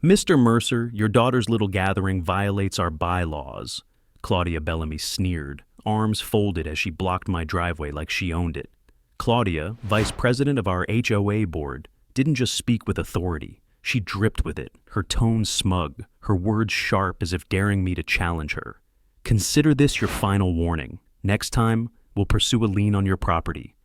Mr. Mercer, your daughter's little gathering violates our bylaws, Claudia Bellamy sneered, arms folded as she blocked my driveway like she owned it. Claudia, vice president of our HOA board, didn't just speak with authority. She dripped with it, her tone smug, her words sharp as if daring me to challenge her. Consider this your final warning. Next time, we'll pursue a lien on your property.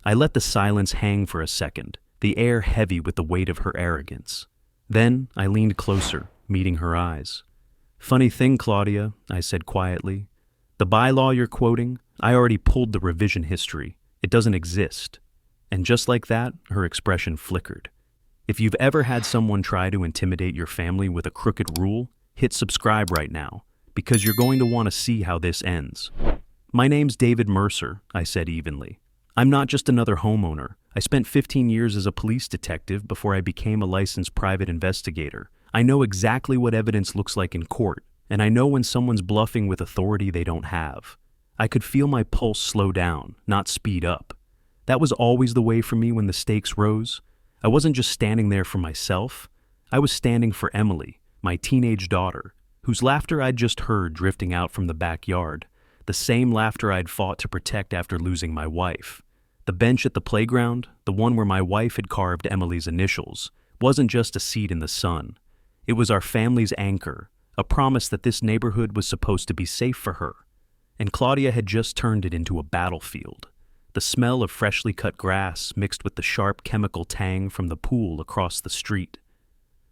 I let the silence hang for a second, the air heavy with the weight of her arrogance. Then I leaned closer, meeting her eyes. Funny thing, Claudia, I said quietly. The bylaw you're quoting, I already pulled the revision history. It doesn't exist. And just like that, her expression flickered. If you've ever had someone try to intimidate your family with a crooked rule, hit subscribe right now, because you're going to want to see how this ends. My name's David Mercer, I said evenly. I'm not just another homeowner. I spent 15 years as a police detective before I became a licensed private investigator. I know exactly what evidence looks like in court, and I know when someone's bluffing with authority they don't have. I could feel my pulse slow down, not speed up. That was always the way for me when the stakes rose. I wasn't just standing there for myself. I was standing for Emily, my teenage daughter, whose laughter I'd just heard drifting out from the backyard, the same laughter I'd fought to protect after losing my wife. The bench at the playground, the one where my wife had carved Emily's initials, wasn't just a seat in the sun. It was our family's anchor, a promise that this neighborhood was supposed to be safe for her. And Claudia had just turned it into a battlefield. The smell of freshly cut grass mixed with the sharp chemical tang from the pool across the street.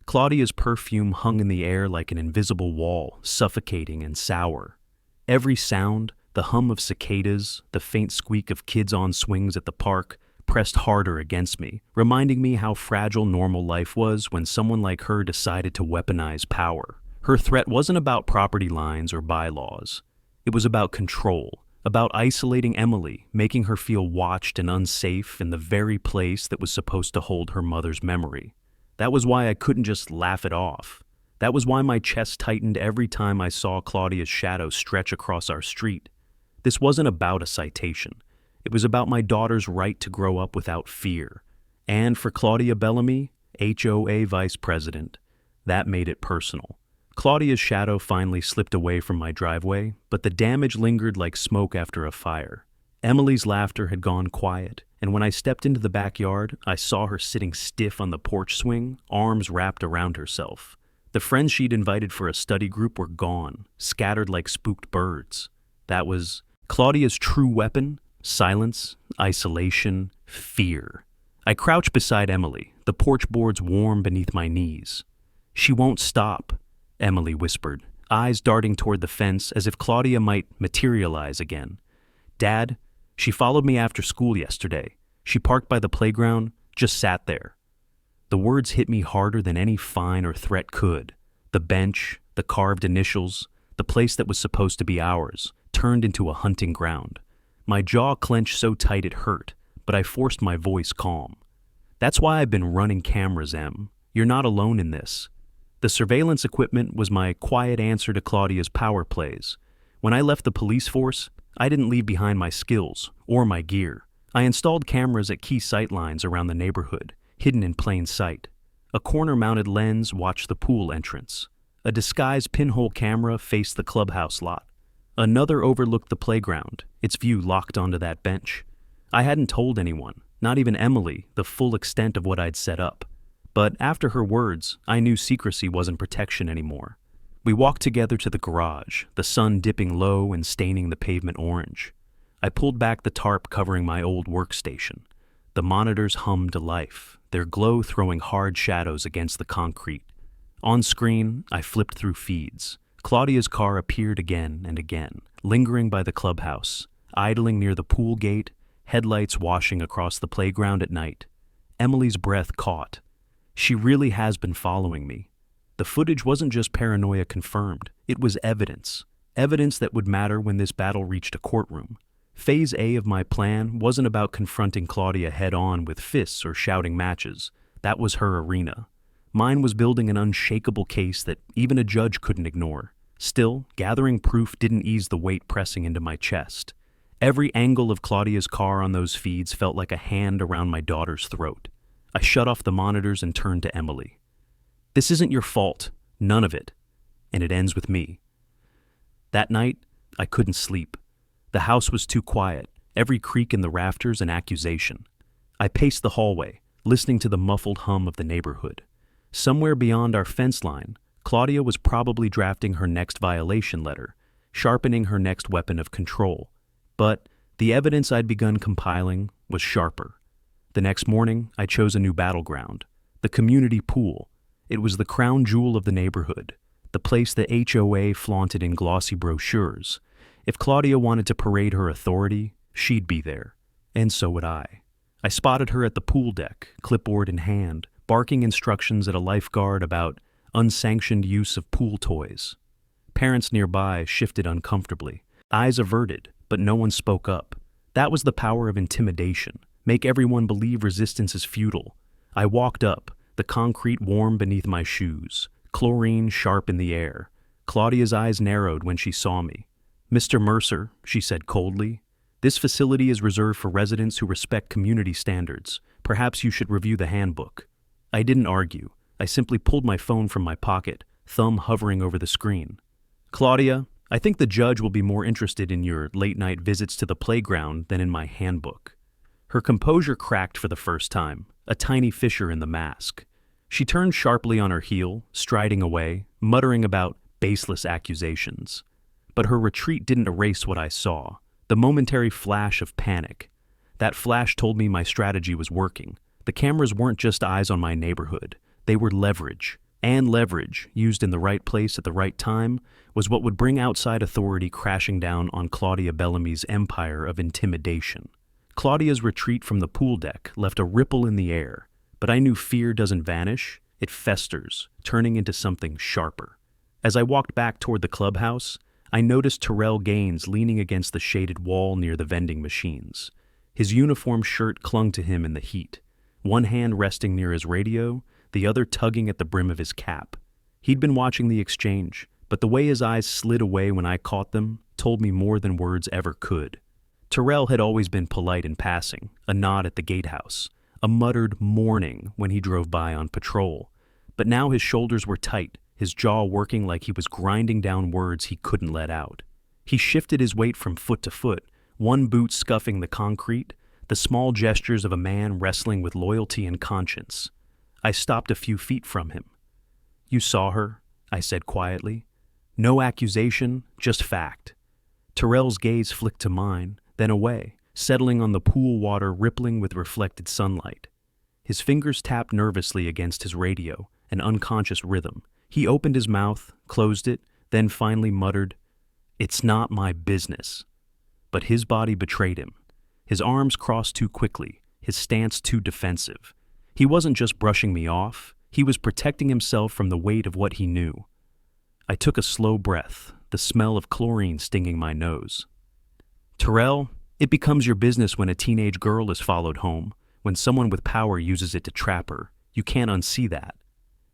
Claudia's perfume hung in the air like an invisible wall, suffocating and sour. Every sound, the hum of cicadas, the faint squeak of kids on swings at the park, pressed harder against me, reminding me how fragile normal life was when someone like her decided to weaponize power. Her threat wasn't about property lines or bylaws. It was about control, about isolating Emily, making her feel watched and unsafe in the very place that was supposed to hold her mother's memory. That was why I couldn't just laugh it off. That was why my chest tightened every time I saw Claudia's shadow stretch across our street. This wasn't about a citation. It was about my daughter's right to grow up without fear. And for Claudia Bellamy, HOA vice president, that made it personal. Claudia's shadow finally slipped away from my driveway, but the damage lingered like smoke after a fire. Emily's laughter had gone quiet, and when I stepped into the backyard, I saw her sitting stiff on the porch swing, arms wrapped around herself. The friends she'd invited for a study group were gone, scattered like spooked birds. That was Claudia's true weapon: silence, isolation, fear. I crouched beside Emily, the porch boards warm beneath my knees. "She won't stop," Emily whispered, eyes darting toward the fence as if Claudia might materialize again. "Dad, she followed me after school yesterday. She parked by the playground, just sat there." The words hit me harder than any fine or threat could. The bench, the carved initials, the place that was supposed to be ours, turned into a hunting ground. My jaw clenched so tight it hurt, but I forced my voice calm. "That's why I've been running cameras, Em. You're not alone in this." The surveillance equipment was my quiet answer to Claudia's power plays. When I left the police force, I didn't leave behind my skills or my gear. I installed cameras at key sightlines around the neighborhood, hidden in plain sight. A corner-mounted lens watched the pool entrance. A disguised pinhole camera faced the clubhouse lot. Another overlooked the playground, its view locked onto that bench. I hadn't told anyone, not even Emily, the full extent of what I'd set up. But after her words, I knew secrecy wasn't protection anymore. We walked together to the garage, the sun dipping low and staining the pavement orange. I pulled back the tarp covering my old workstation. The monitors hummed to life, their glow throwing hard shadows against the concrete. On screen, I flipped through feeds. Claudia's car appeared again and again, lingering by the clubhouse, idling near the pool gate, headlights washing across the playground at night. Emily's breath caught. She really has been following me. The footage wasn't just paranoia confirmed, it was evidence. Evidence that would matter when this battle reached a courtroom. Phase A of my plan wasn't about confronting Claudia head-on with fists or shouting matches. That was her arena. Mine was building an unshakable case that even a judge couldn't ignore. Still, gathering proof didn't ease the weight pressing into my chest. Every angle of Claudia's car on those feeds felt like a hand around my daughter's throat. I shut off the monitors and turned to Emily. This isn't your fault. None of it. And it ends with me. That night, I couldn't sleep. The house was too quiet, every creak in the rafters an accusation. I paced the hallway, listening to the muffled hum of the neighborhood. Somewhere beyond our fence line, Claudia was probably drafting her next violation letter, sharpening her next weapon of control. But the evidence I'd begun compiling was sharper. The next morning, I chose a new battleground, the community pool. It was the crown jewel of the neighborhood, the place the HOA flaunted in glossy brochures. If Claudia wanted to parade her authority, she'd be there. And so would I. I spotted her at the pool deck, clipboard in hand, barking instructions at a lifeguard about unsanctioned use of pool toys. Parents nearby shifted uncomfortably, eyes averted, but no one spoke up. That was the power of intimidation. Make everyone believe resistance is futile. I walked up, the concrete warm beneath my shoes, chlorine sharp in the air. Claudia's eyes narrowed when she saw me. "Mr. Mercer," she said coldly, "this facility is reserved for residents who respect community standards. Perhaps you should review the handbook." I didn't argue. I simply pulled my phone from my pocket, thumb hovering over the screen. "Claudia, I think the judge will be more interested in your late-night visits to the playground than in my handbook." Her composure cracked for the first time, a tiny fissure in the mask. She turned sharply on her heel, striding away, muttering about baseless accusations. But her retreat didn't erase what I saw, the momentary flash of panic. That flash told me my strategy was working. The cameras weren't just eyes on my neighborhood. They were leverage. And leverage, used in the right place at the right time, was what would bring outside authority crashing down on Claudia Bellamy's empire of intimidation. Claudia's retreat from the pool deck left a ripple in the air, but I knew fear doesn't vanish, it festers, turning into something sharper. As I walked back toward the clubhouse, I noticed Terrell Gaines leaning against the shaded wall near the vending machines. His uniform shirt clung to him in the heat, one hand resting near his radio, the other tugging at the brim of his cap. He'd been watching the exchange, but the way his eyes slid away when I caught them told me more than words ever could. Terrell had always been polite in passing, a nod at the gatehouse, a muttered morning when he drove by on patrol. But now his shoulders were tight, his jaw working like he was grinding down words he couldn't let out. He shifted his weight from foot to foot, one boot scuffing the concrete, the small gestures of a man wrestling with loyalty and conscience. I stopped a few feet from him. "You saw her," I said quietly. "No accusation, just fact." Terrell's gaze flicked to mine, then away, settling on the pool water rippling with reflected sunlight. His fingers tapped nervously against his radio, an unconscious rhythm. He opened his mouth, closed it, then finally muttered, "It's not my business." But his body betrayed him. His arms crossed too quickly, his stance too defensive. He wasn't just brushing me off, he was protecting himself from the weight of what he knew. I took a slow breath, the smell of chlorine stinging my nose. "Terrell, it becomes your business when a teenage girl is followed home, when someone with power uses it to trap her. You can't unsee that."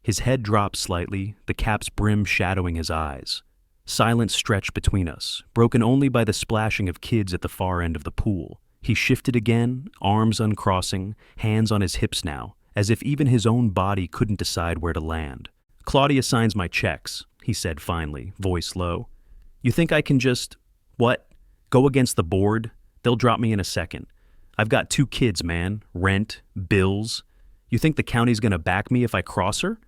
His head dropped slightly, the cap's brim shadowing his eyes. Silence stretched between us, broken only by the splashing of kids at the far end of the pool. He shifted again, arms uncrossing, hands on his hips now, as if even his own body couldn't decide where to land. "Claudia signs my checks," he said finally, voice low. "You think I can just, go against the board? They'll drop me in a second. I've got 2 kids, man, rent, bills. You think the county's gonna back me if I cross her?"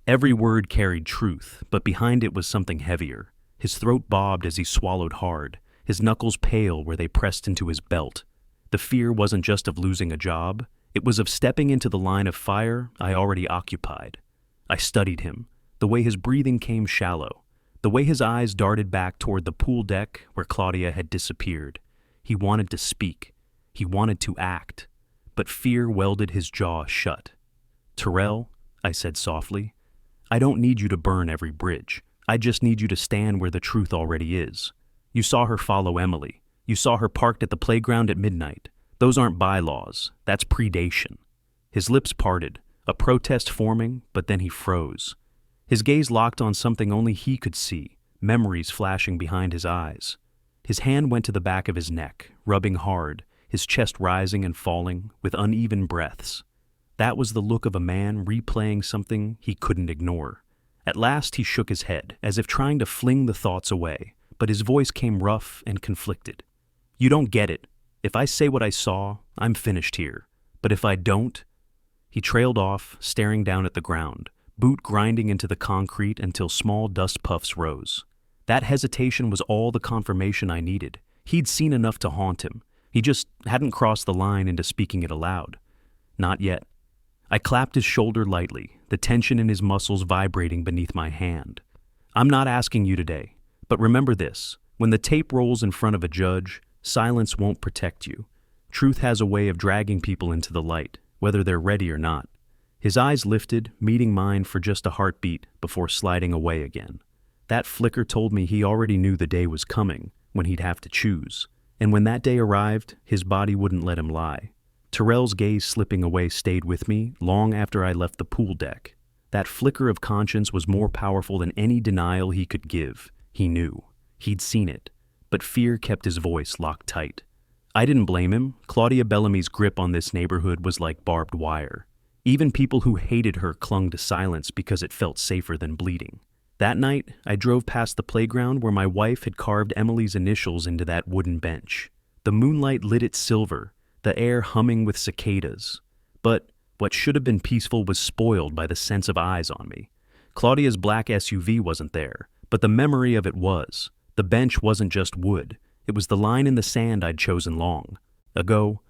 Every word carried truth, but behind it was something heavier. His throat bobbed as he swallowed hard, his knuckles pale where they pressed into his belt. The fear wasn't just of losing a job, it was of stepping into the line of fire I already occupied. I studied him, the way his breathing came shallow, the way his eyes darted back toward the pool deck where Claudia had disappeared. He wanted to speak, he wanted to act, but fear welded his jaw shut. "Terrell," I said softly, "I don't need you to burn every bridge. I just need you to stand where the truth already is. You saw her follow Emily. You saw her parked at the playground at midnight. Those aren't bylaws. That's predation." His lips parted, a protest forming, but then he froze. His gaze locked on something only he could see, memories flashing behind his eyes. His hand went to the back of his neck, rubbing hard, his chest rising and falling with uneven breaths. That was the look of a man replaying something he couldn't ignore. At last he shook his head, as if trying to fling the thoughts away, but his voice came rough and conflicted. "You don't get it. If I say what I saw, I'm finished here. But if I don't—" He trailed off, staring down at the ground, boot grinding into the concrete until small dust puffs rose. That hesitation was all the confirmation I needed. He'd seen enough to haunt him. He just hadn't crossed the line into speaking it aloud. Not yet. I clapped his shoulder lightly, the tension in his muscles vibrating beneath my hand. "I'm not asking you today, but remember this. When the tape rolls in front of a judge, silence won't protect you. Truth has a way of dragging people into the light, whether they're ready or not." His eyes lifted, meeting mine for just a heartbeat before sliding away again. That flicker told me he already knew the day was coming, when he'd have to choose. And when that day arrived, his body wouldn't let him lie. Terrell's gaze slipping away stayed with me long after I left the pool deck. That flicker of conscience was more powerful than any denial he could give. He knew. He'd seen it. But fear kept his voice locked tight. I didn't blame him. Claudia Bellamy's grip on this neighborhood was like barbed wire. Even people who hated her clung to silence because it felt safer than bleeding. That night, I drove past the playground where my wife had carved Emily's initials into that wooden bench. The moonlight lit it silver, the air humming with cicadas. But what should have been peaceful was spoiled by the sense of eyes on me. Claudia's black SUV wasn't there, but the memory of it was. The bench wasn't just wood. It was the line in the sand I'd chosen long ago.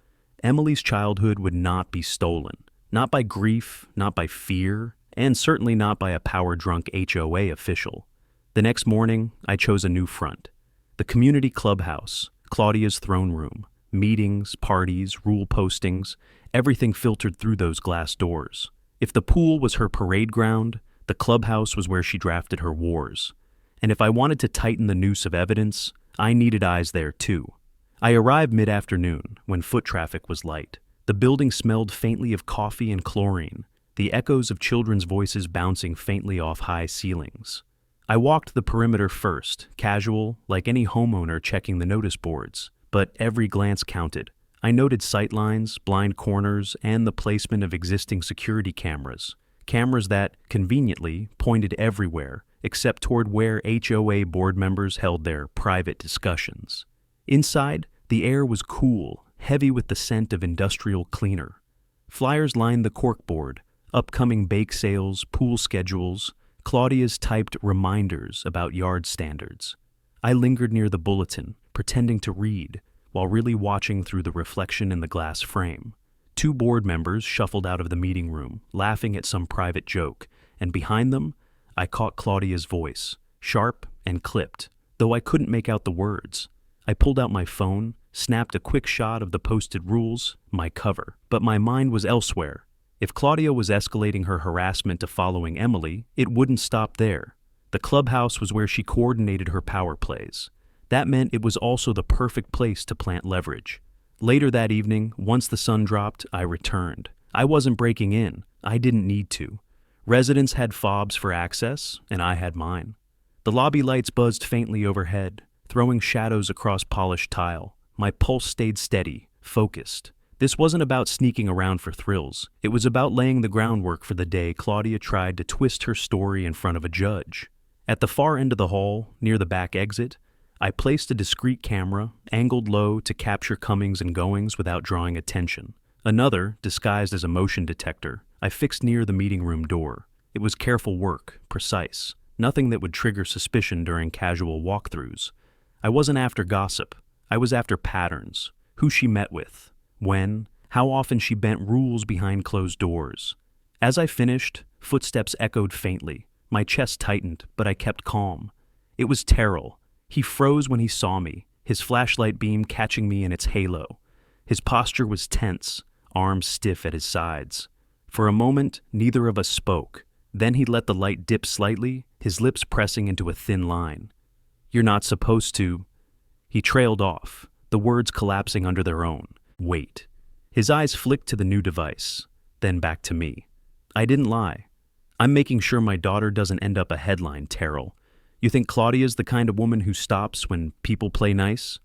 Emily's childhood would not be stolen. Not by grief, not by fear, and certainly not by a power-drunk HOA official. The next morning, I chose a new front. The community clubhouse, Claudia's throne room. Meetings, parties, rule postings, everything filtered through those glass doors. If the pool was her parade ground, the clubhouse was where she drafted her wars. And if I wanted to tighten the noose of evidence, I needed eyes there too. I arrived mid-afternoon, when foot traffic was light. The building smelled faintly of coffee and chlorine, the echoes of children's voices bouncing faintly off high ceilings. I walked the perimeter first, casual, like any homeowner checking the notice boards. But every glance counted. I noted sightlines, blind corners, and the placement of existing security cameras. Cameras that, conveniently, pointed everywhere, except toward where HOA board members held their private discussions. Inside, the air was cool, heavy with the scent of industrial cleaner. Flyers lined the corkboard, upcoming bake sales, pool schedules, Claudia's typed reminders about yard standards. I lingered near the bulletin, pretending to read, while really watching through the reflection in the glass frame. 2 board members shuffled out of the meeting room, laughing at some private joke, and behind them, I caught Claudia's voice, sharp and clipped, though I couldn't make out the words. I pulled out my phone, snapped a quick shot of the posted rules, my cover, but my mind was elsewhere. If Claudia was escalating her harassment to following Emily, it wouldn't stop there. The clubhouse was where she coordinated her power plays. That meant it was also the perfect place to plant leverage. Later that evening, once the sun dropped, I returned. I wasn't breaking in. I didn't need to. Residents had fobs for access, and I had mine. The lobby lights buzzed faintly overhead, throwing shadows across polished tile. My pulse stayed steady, focused. This wasn't about sneaking around for thrills. It was about laying the groundwork for the day Claudia tried to twist her story in front of a judge. At the far end of the hall, near the back exit, I placed a discreet camera, angled low to capture comings and goings without drawing attention. Another, disguised as a motion detector, I fixed near the meeting room door. It was careful work, precise, nothing that would trigger suspicion during casual walkthroughs. I wasn't after gossip. I was after patterns, who she met with, when, how often she bent rules behind closed doors. As I finished, footsteps echoed faintly. My chest tightened, but I kept calm. It was Terrell. He froze when he saw me, his flashlight beam catching me in its halo. His posture was tense, arms stiff at his sides. For a moment, neither of us spoke. Then he let the light dip slightly, his lips pressing into a thin line. "You're not supposed to—" He trailed off, the words collapsing under their own. "Wait." His eyes flicked to the new device, then back to me. I didn't lie. "I'm making sure my daughter doesn't end up a headline, Terrell. You think Claudia's the kind of woman who stops when people play nice?"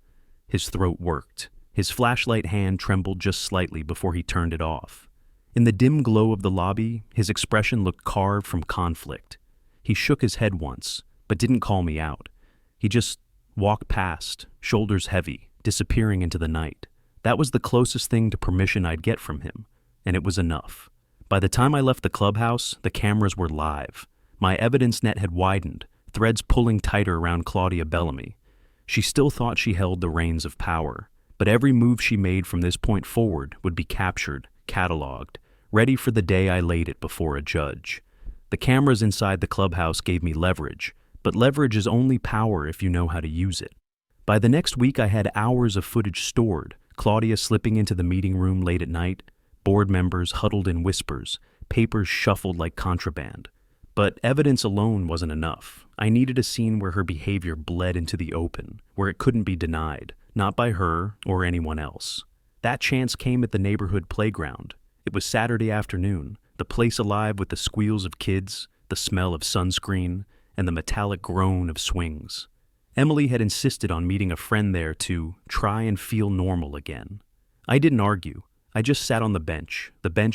His throat worked. His flashlight hand trembled just slightly before he turned it off. In the dim glow of the lobby, his expression looked carved from conflict. He shook his head once, but didn't call me out. He just walked past, shoulders heavy, disappearing into the night. That was the closest thing to permission I'd get from him, and it was enough. By the time I left the clubhouse, the cameras were live. My evidence net had widened, threads pulling tighter around Claudia Bellamy. She still thought she held the reins of power, but every move she made from this point forward would be captured, cataloged, ready for the day I laid it before a judge. The cameras inside the clubhouse gave me leverage, but leverage is only power if you know how to use it. By the next week, I had hours of footage stored, Claudia slipping into the meeting room late at night, board members huddled in whispers, papers shuffled like contraband. But evidence alone wasn't enough. I needed a scene where her behavior bled into the open, where it couldn't be denied, not by her or anyone else. That chance came at the neighborhood playground. It was Saturday afternoon, the place alive with the squeals of kids, the smell of sunscreen, and the metallic groan of swings. Emily had insisted on meeting a friend there to try and feel normal again. I didn't argue. I just sat on the bench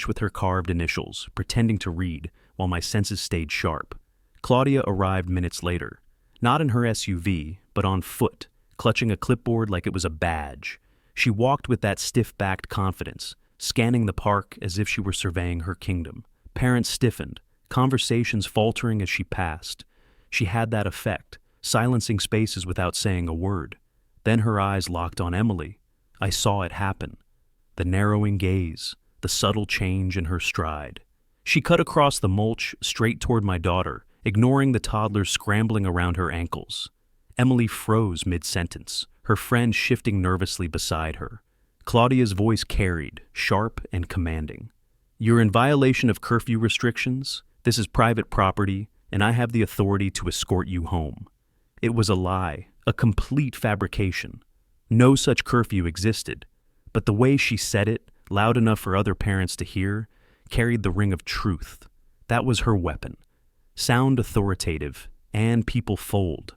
with her carved initials, pretending to read, while my senses stayed sharp. Claudia arrived minutes later, not in her SUV, but on foot, clutching a clipboard like it was a badge. She walked with that stiff-backed confidence, scanning the park as if she were surveying her kingdom. Parents stiffened, conversations faltering as she passed. She had that effect, silencing spaces without saying a word. Then her eyes locked on Emily. I saw it happen. The narrowing gaze, the subtle change in her stride. She cut across the mulch straight toward my daughter, ignoring the toddlers scrambling around her ankles. Emily froze mid-sentence, her friend shifting nervously beside her. Claudia's voice carried, sharp and commanding. "You're in violation of curfew restrictions. This is private property, and I have the authority to escort you home." It was a lie, a complete fabrication. No such curfew existed, but the way she said it, loud enough for other parents to hear, carried the ring of truth. That was her weapon. Sound authoritative, and people fold.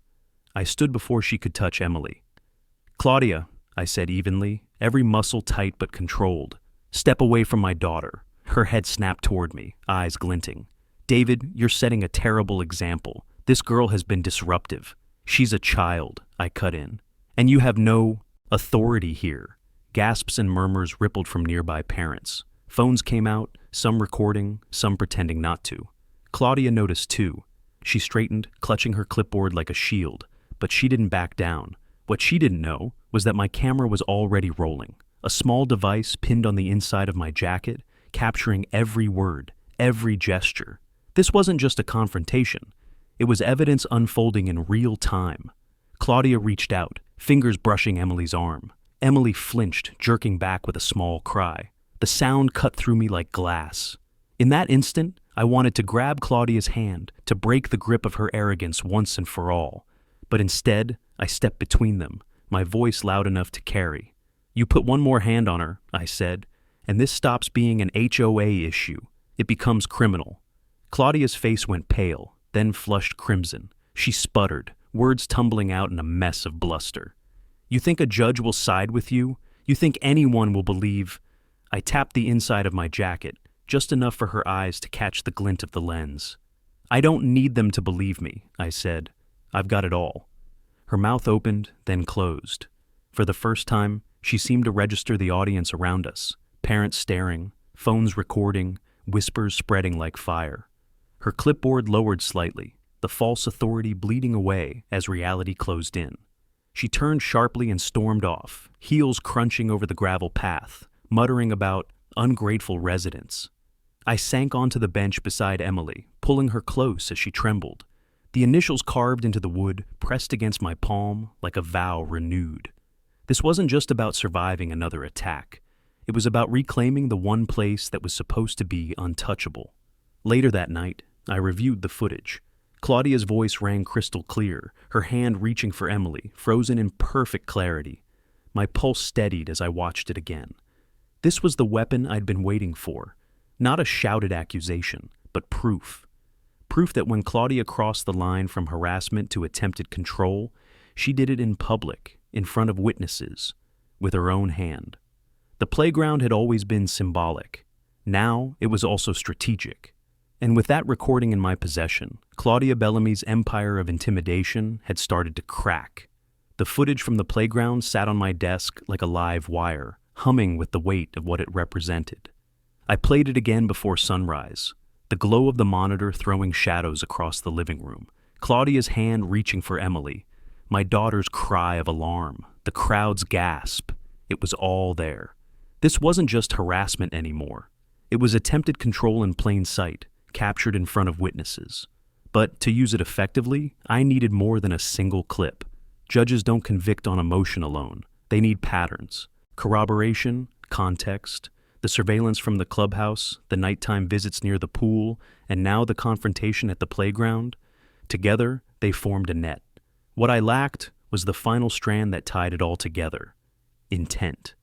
I stood before she could touch Emily. "Claudia," I said evenly, every muscle tight but controlled. "Step away from my daughter." Her head snapped toward me, eyes glinting. "David, you're setting a terrible example. This girl has been disruptive. She's a child," I cut in. "And you have no authority here." Gasps and murmurs rippled from nearby parents. Phones came out, some recording, some pretending not to. Claudia noticed too. She straightened, clutching her clipboard like a shield, but she didn't back down. What she didn't know was that my camera was already rolling, a small device pinned on the inside of my jacket, capturing every word, every gesture. This wasn't just a confrontation. It was evidence unfolding in real time. Claudia reached out, fingers brushing Emily's arm. Emily flinched, jerking back with a small cry. The sound cut through me like glass. In that instant, I wanted to grab Claudia's hand, to break the grip of her arrogance once and for all. But instead, I stepped between them, my voice loud enough to carry. "You put one more hand on her," I said, "and this stops being an HOA issue. It becomes criminal." Claudia's face went pale, then flushed crimson. She sputtered, words tumbling out in a mess of bluster. "You think a judge will side with you? You think anyone will believe?" I tapped the inside of my jacket, just enough for her eyes to catch the glint of the lens. "I don't need them to believe me," I said. "I've got it all." Her mouth opened, then closed. For the first time, she seemed to register the audience around us, parents staring, phones recording, whispers spreading like fire. Her clipboard lowered slightly, the false authority bleeding away as reality closed in. She turned sharply and stormed off, heels crunching over the gravel path, muttering about ungrateful residents. I sank onto the bench beside Emily, pulling her close as she trembled. The initials carved into the wood pressed against my palm like a vow renewed. This wasn't just about surviving another attack. It was about reclaiming the one place that was supposed to be untouchable. Later that night, I reviewed the footage. Claudia's voice rang crystal clear, her hand reaching for Emily, frozen in perfect clarity. My pulse steadied as I watched it again. This was the weapon I'd been waiting for. Not a shouted accusation, but proof. Proof that when Claudia crossed the line from harassment to attempted control, she did it in public, in front of witnesses, with her own hand. The playground had always been symbolic. Now it was also strategic. And with that recording in my possession, Claudia Bellamy's empire of intimidation had started to crack. The footage from the playground sat on my desk like a live wire, humming with the weight of what it represented. I played it again before sunrise, the glow of the monitor throwing shadows across the living room, Claudia's hand reaching for Emily, my daughter's cry of alarm, the crowd's gasp. It was all there. This wasn't just harassment anymore. It was attempted control in plain sight, captured in front of witnesses. But to use it effectively, I needed more than a single clip. Judges don't convict on emotion alone. They need patterns, corroboration, context, the surveillance from the clubhouse, the nighttime visits near the pool, and now the confrontation at the playground. Together, they formed a net. What I lacked was the final strand that tied it all together: intent.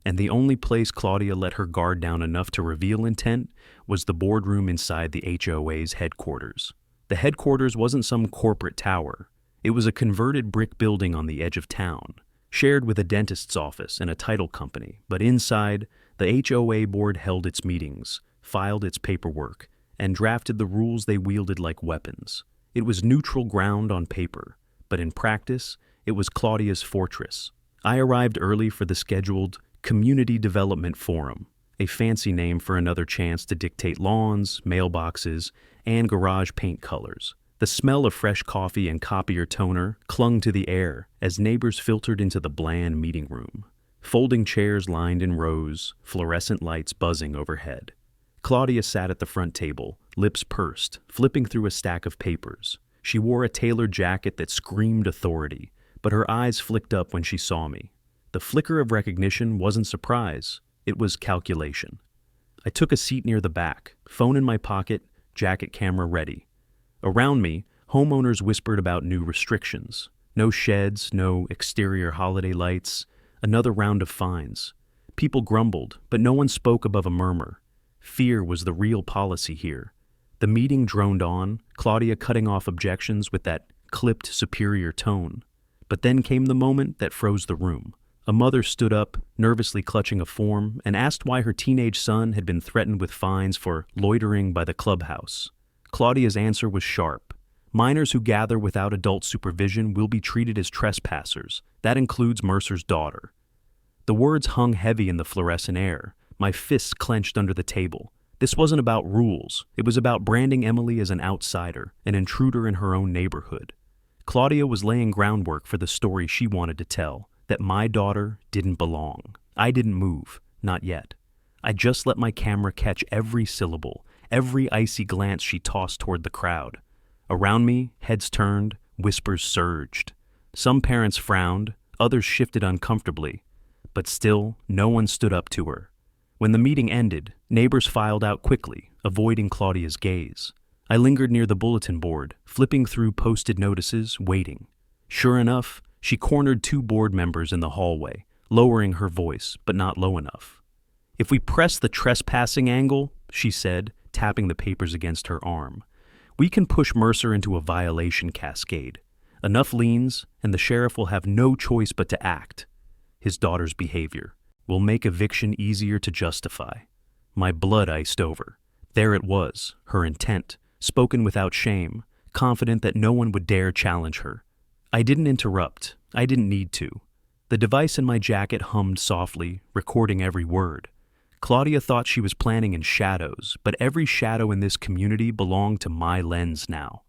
And the only place Claudia let her guard down enough to reveal intent was the boardroom inside the HOA's headquarters. The headquarters wasn't some corporate tower. It was a converted brick building on the edge of town, shared with a dentist's office and a title company. But inside, the HOA board held its meetings, filed its paperwork, and drafted the rules they wielded like weapons. It was neutral ground on paper, but in practice, it was Claudia's fortress. I arrived early for the scheduled Community Development Forum, a fancy name for another chance to dictate lawns, mailboxes, and garage paint colors. The smell of fresh coffee and copier toner clung to the air as neighbors filtered into the bland meeting room. Folding chairs lined in rows, fluorescent lights buzzing overhead. Claudia sat at the front table, lips pursed, flipping through a stack of papers. She wore a tailored jacket that screamed authority, but her eyes flicked up when she saw me. The flicker of recognition wasn't surprise, it was calculation. I took a seat near the back, phone in my pocket, jacket camera ready. Around me, homeowners whispered about new restrictions. No sheds, no exterior holiday lights, another round of fines. People grumbled, but no one spoke above a murmur. Fear was the real policy here. The meeting droned on, Claudia cutting off objections with that clipped, superior tone. But then came the moment that froze the room. A mother stood up, nervously clutching a form, and asked why her teenage son had been threatened with fines for loitering by the clubhouse. Claudia's answer was sharp. Minors who gather without adult supervision will be treated as trespassers. That includes Mercer's daughter. The words hung heavy in the fluorescent air, my fists clenched under the table. This wasn't about rules. It was about branding Emily as an outsider, an intruder in her own neighborhood. Claudia was laying groundwork for the story she wanted to tell, that my daughter didn't belong. I didn't move, not yet. I just let my camera catch every syllable, every icy glance she tossed toward the crowd. Around me, heads turned, whispers surged. Some parents frowned, others shifted uncomfortably, but still, no one stood up to her. When the meeting ended, neighbors filed out quickly, avoiding Claudia's gaze. I lingered near the bulletin board, flipping through posted notices, waiting. Sure enough, she cornered two board members in the hallway, lowering her voice, but not low enough. "If we press the trespassing angle," she said, tapping the papers against her arm, "we can push Mercer into a violation cascade. Enough liens, and the sheriff will have no choice but to act. His daughter's behavior will make eviction easier to justify." My blood iced over. There it was, her intent, spoken without shame, confident that no one would dare challenge her. I didn't interrupt. I didn't need to. The device in my jacket hummed softly, recording every word. Claudia thought she was planning in shadows, but every shadow in this community belonged to my lens now.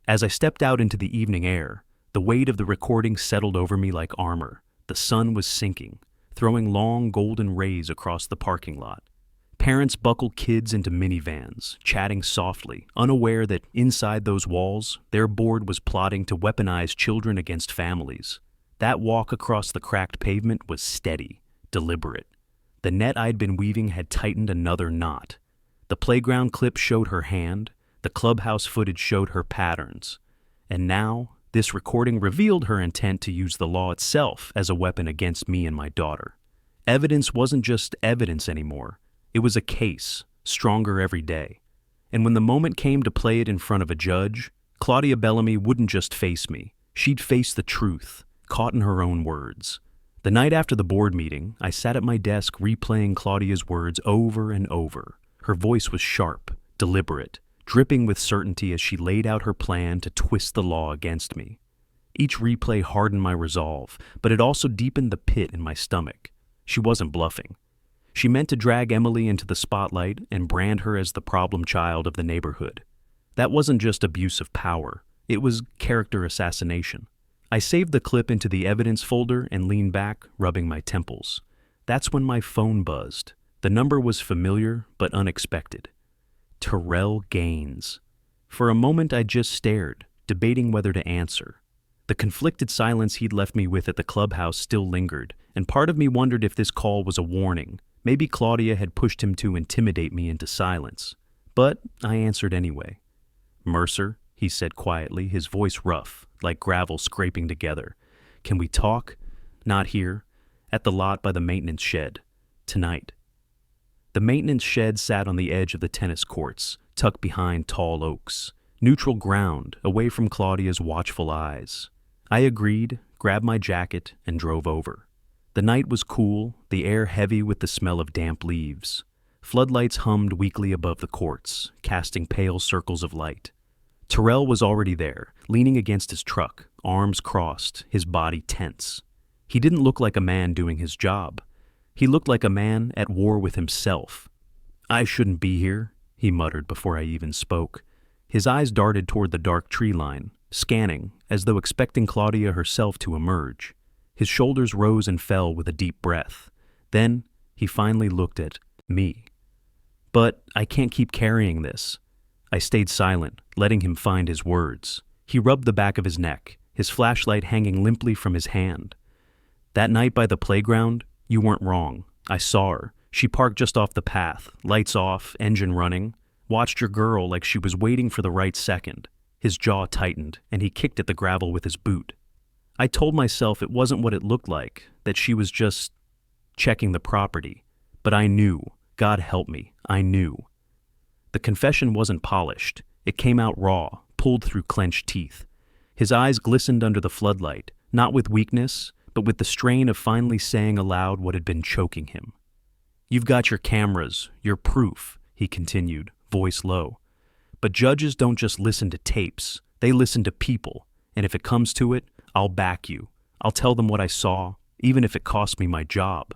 As I stepped out into the evening air, the weight of the recording settled over me like armor. The sun was sinking, throwing long golden rays across the parking lot. Parents buckled kids into minivans, chatting softly, unaware that inside those walls, their board was plotting to weaponize children against families. That walk across the cracked pavement was steady, deliberate. The net I'd been weaving had tightened another knot. The playground clip showed her hand, the clubhouse footage showed her patterns. And now, this recording revealed her intent to use the law itself as a weapon against me and my daughter. Evidence wasn't just evidence anymore. It was a case, stronger every day. And when the moment came to play it in front of a judge, Claudia Bellamy wouldn't just face me. She'd face the truth, caught in her own words. The night after the board meeting, I sat at my desk replaying Claudia's words over and over. Her voice was sharp, deliberate, dripping with certainty as she laid out her plan to twist the law against me. Each replay hardened my resolve, but it also deepened the pit in my stomach. She wasn't bluffing. She meant to drag Emily into the spotlight and brand her as the problem child of the neighborhood. That wasn't just abuse of power, it was character assassination. I saved the clip into the evidence folder and leaned back, rubbing my temples. That's when my phone buzzed. The number was familiar but unexpected. Terrell Gaines. For a moment I just stared, debating whether to answer. The conflicted silence he'd left me with at the clubhouse still lingered, and part of me wondered if this call was a warning. Maybe Claudia had pushed him to intimidate me into silence. But I answered anyway. "Mercer," he said quietly, his voice rough, like gravel scraping together. "Can we talk? Not here. At the lot by the maintenance shed. Tonight." The maintenance shed sat on the edge of the tennis courts, tucked behind tall oaks. Neutral ground, away from Claudia's watchful eyes. I agreed, grabbed my jacket, and drove over. The night was cool, the air heavy with the smell of damp leaves. Floodlights hummed weakly above the courts, casting pale circles of light. Terrell was already there, leaning against his truck, arms crossed, his body tense. He didn't look like a man doing his job. He looked like a man at war with himself. "I shouldn't be here," he muttered before I even spoke. His eyes darted toward the dark tree line, scanning, as though expecting Claudia herself to emerge. His shoulders rose and fell with a deep breath. Then he finally looked at me. "But I can't keep carrying this." I stayed silent, letting him find his words. He rubbed the back of his neck, his flashlight hanging limply from his hand. "That night by the playground, you weren't wrong. I saw her. She parked just off the path, lights off, engine running. Watched your girl like she was waiting for the right second." His jaw tightened, and he kicked at the gravel with his boot. I told myself it wasn't what it looked like, that she was just checking the property. But I knew. God help me, I knew. The confession wasn't polished. It came out raw, pulled through clenched teeth. His eyes glistened under the floodlight, not with weakness, but with the strain of finally saying aloud what had been choking him. "You've got your cameras, your proof," he continued, voice low. "But judges don't just listen to tapes. They listen to people. And if it comes to it, I'll back you. I'll tell them what I saw, even if it costs me my job."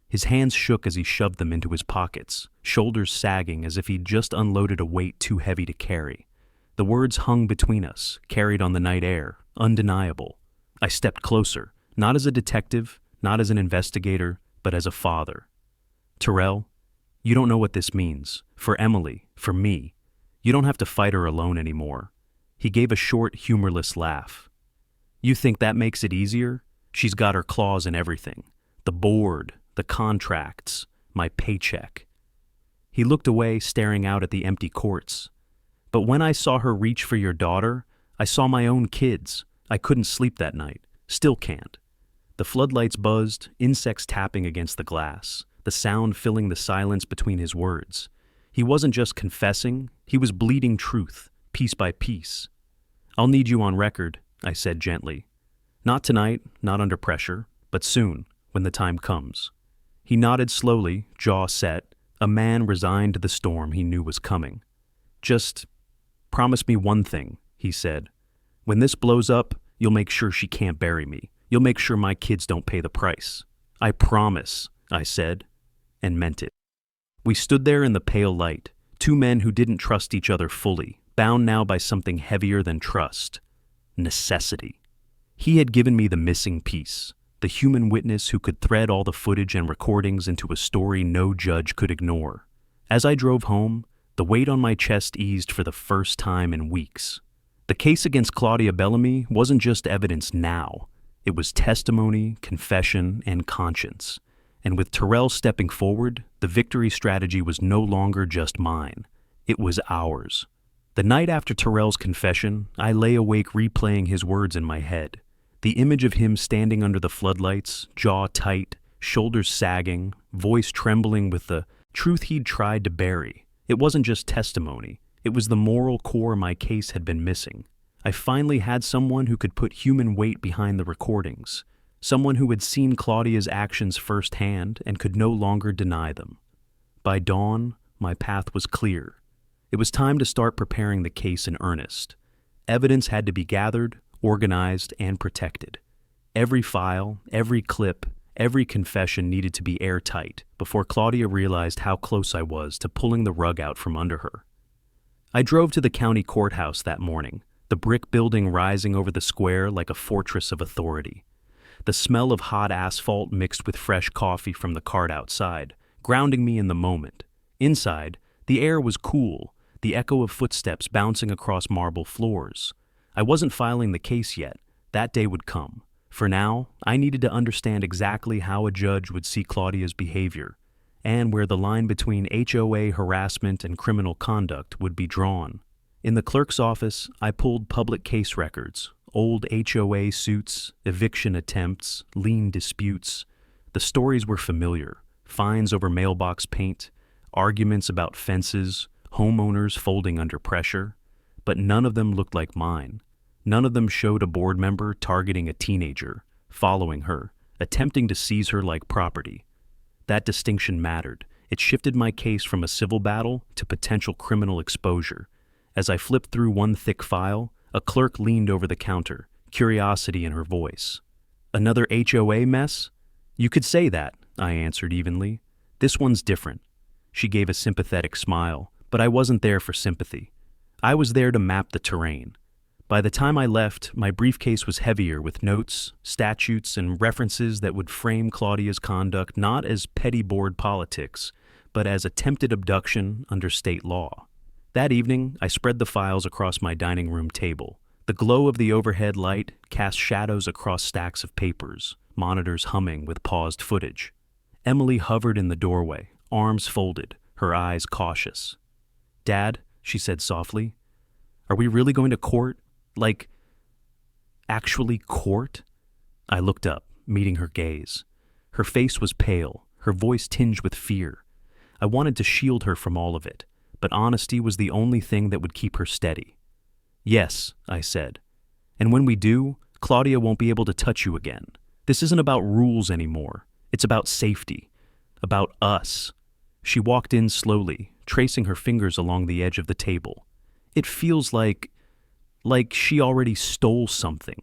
His hands shook as he shoved them into his pockets, shoulders sagging as if he'd just unloaded a weight too heavy to carry. The words hung between us, carried on the night air, undeniable. I stepped closer, not as a detective, not as an investigator, but as a father. "Terrell, you don't know what this means. For Emily, for me. You don't have to fight her alone anymore." He gave a short, humorless laugh. "You think that makes it easier? She's got her claws in everything. The board, the contracts, my paycheck." He looked away, staring out at the empty courts. "But when I saw her reach for your daughter, I saw my own kids. I couldn't sleep that night. Still can't." The floodlights buzzed, insects tapping against the glass, the sound filling the silence between his words. He wasn't just confessing, he was bleeding truth, piece by piece. "I'll need you on record," I said gently. "Not tonight, not under pressure, but soon, when the time comes." He nodded slowly, jaw set, a man resigned to the storm he knew was coming. "Just promise me one thing," he said. "When this blows up, you'll make sure she can't bury me. You'll make sure my kids don't pay the price." "I promise," I said, and meant it. We stood there in the pale light, two men who didn't trust each other fully, bound now by something heavier than trust. Necessity. He had given me the missing piece, the human witness who could thread all the footage and recordings into a story no judge could ignore. As I drove home, the weight on my chest eased for the first time in weeks. The case against Claudia Bellamy wasn't just evidence now. It was testimony, confession, and conscience. And with Terrell stepping forward, the victory strategy was no longer just mine. It was ours. The night after Terrell's confession, I lay awake replaying his words in my head. The image of him standing under the floodlights, jaw tight, shoulders sagging, voice trembling with the truth he'd tried to bury. It wasn't just testimony. It was the moral core my case had been missing. I finally had someone who could put human weight behind the recordings. Someone who had seen Claudia's actions firsthand and could no longer deny them. By dawn, My path was clear. It was time to start preparing the case in earnest. Evidence had to be gathered, organized, and protected. Every file, every clip, every confession needed to be airtight before Claudia realized how close I was to pulling the rug out from under her. I drove to the county courthouse that morning, the brick building rising over the square like a fortress of authority. The smell of hot asphalt mixed with fresh coffee from the cart outside, grounding me in the moment. Inside, the air was cool, the echo of footsteps bouncing across marble floors. I wasn't filing the case yet. That day would come. For now, I needed to understand exactly how a judge would see Claudia's behavior, and where the line between HOA harassment and criminal conduct would be drawn. In the clerk's office, I pulled public case records, old HOA suits, eviction attempts, lien disputes. The stories were familiar: fines over mailbox paint, arguments about fences, homeowners folding under pressure. But none of them looked like mine. None of them showed a board member targeting a teenager, following her, attempting to seize her like property. That distinction mattered. It shifted my case from a civil battle to potential criminal exposure. As I flipped through one thick file, a clerk leaned over the counter, curiosity in her voice. "Another HOA mess?" "You could say that," I answered evenly. "This one's different." She gave a sympathetic smile, but I wasn't there for sympathy. I was there to map the terrain. By the time I left, my briefcase was heavier with notes, statutes, and references that would frame Claudia's conduct not as petty board politics, but as attempted abduction under state law. That evening, I spread the files across my dining room table. The glow of the overhead light cast shadows across stacks of papers, monitors humming with paused footage. Emily hovered in the doorway, arms folded, her eyes cautious. "Dad," she said softly, "are we really going to court? Like, actually court?" I looked up, meeting her gaze. Her face was pale, her voice tinged with fear. I wanted to shield her from all of it, but honesty was the only thing that would keep her steady. "Yes," I said. "And when we do, Claudia won't be able to touch you again. This isn't about rules anymore. It's about safety. About us." She walked in slowly, tracing her fingers along the edge of the table. "It feels like she already stole something.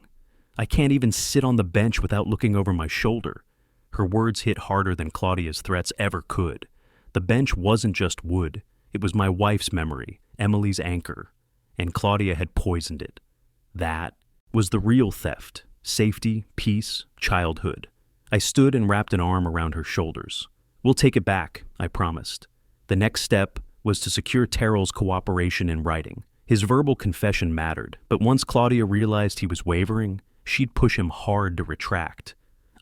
I can't even sit on the bench without looking over my shoulder." Her words hit harder than Claudia's threats ever could. The bench wasn't just wood. It was my wife's memory, Emily's anchor, and Claudia had poisoned it. That was the real theft: safety, peace, childhood. I stood and wrapped an arm around her shoulders. "We'll take it back," I promised. The next step was to secure Terrell's cooperation in writing. His verbal confession mattered, but once Claudia realized he was wavering, she'd push him hard to retract.